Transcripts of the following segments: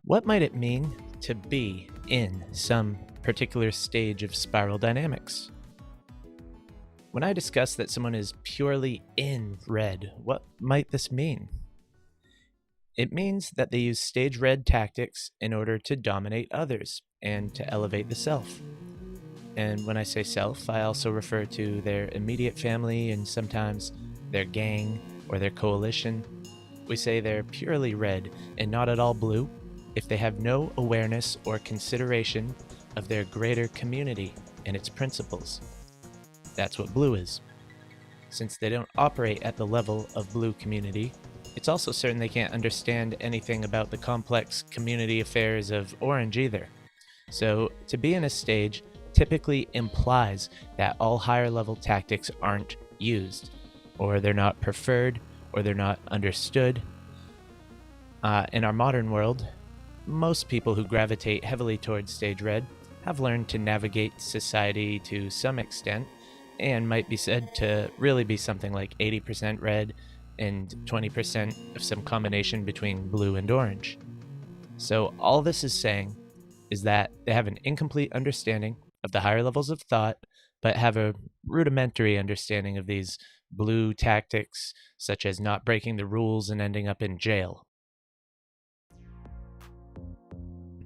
What might it mean to be in some particular stage of spiral dynamics? When I discuss that someone is purely in red, what might this mean? It means that they use stage red tactics in order to dominate others and to elevate the self. And when I say self, I also refer to their immediate family and sometimes their gang or their coalition. We say they're purely red and not at all blue if they have no awareness or consideration of their greater community and its principles. That's what blue is. Since they don't operate at the level of blue community, it's also certain they can't understand anything about the complex community affairs of orange either. So, to be in a stage typically implies that all higher level tactics aren't used, or they're not preferred, or they're not understood. In our modern world, most people who gravitate heavily towards stage red have learned to navigate society to some extent and might be said to really be something like 80% red and 20% of some combination between blue and orange. So all this is saying is that they have an incomplete understanding of the higher levels of thought, but have a rudimentary understanding of these blue tactics, such as not breaking the rules and ending up in jail.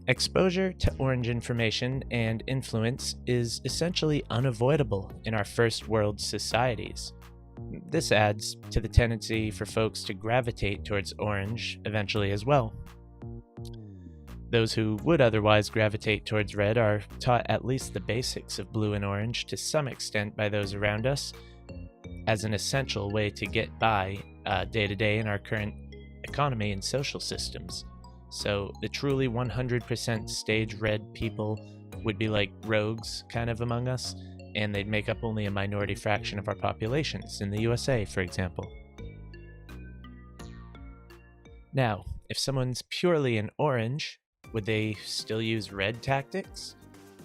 Exposure to orange information and influence is essentially unavoidable in our first world societies. This adds to the tendency for folks to gravitate towards orange eventually as well. Those who would otherwise gravitate towards red are taught at least the basics of blue and orange to some extent by those around us as an essential way to get by day to day in our current economy and social systems. So the truly 100% stage red people would be like rogues kind of among us, and they'd make up only a minority fraction of our populations in the USA, for example. Now, if someone's purely an orange, would they still use red tactics?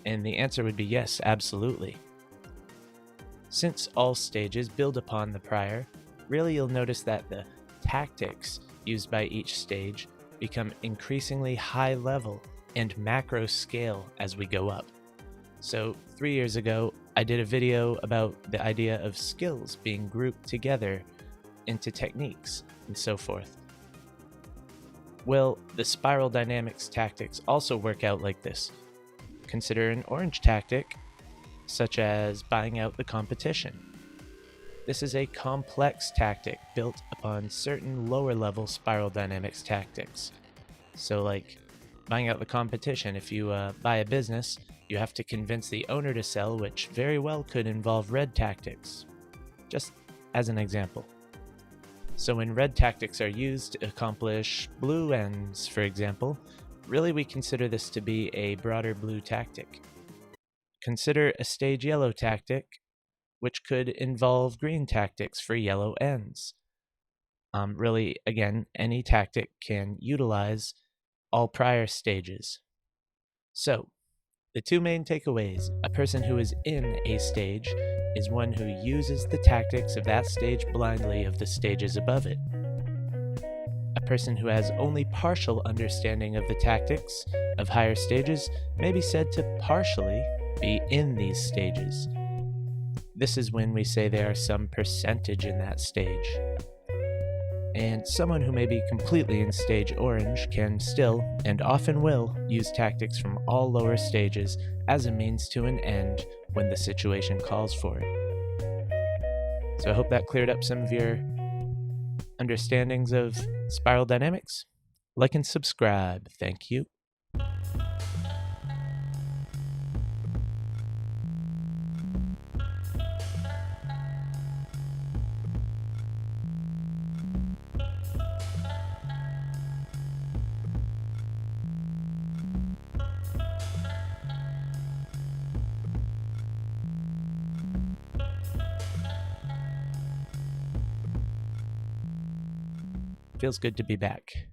And the answer would be yes, absolutely. Since all stages build upon the prior, really you'll notice that the tactics used by each stage become increasingly high level and macro scale as we go up. So 3 years ago, I did a video about the idea of skills being grouped together into techniques and so forth. Well, the spiral dynamics tactics also work out like this. Consider an orange tactic, such as buying out the competition. This is a complex tactic built upon certain lower level spiral dynamics tactics. So like buying out the competition, if you buy a business, you have to convince the owner to sell, which very well could involve red tactics. Just as an example. So when red tactics are used to accomplish blue ends, for example, really we consider this to be a broader blue tactic. Consider a stage yellow tactic, which could involve green tactics for yellow ends. Really, again, any tactic can utilize all prior stages. So, the two main takeaways: a person who is in a stage is one who uses the tactics of that stage blindly of the stages above it. A person who has only partial understanding of the tactics of higher stages may be said to partially be in these stages. This is when we say there are some percentage in that stage. And someone who may be completely in stage orange can still, and often will, use tactics from all lower stages as a means to an end when the situation calls for it. So I hope that cleared up some of your understandings of spiral dynamics. Like and subscribe. Thank you. Feels good to be back.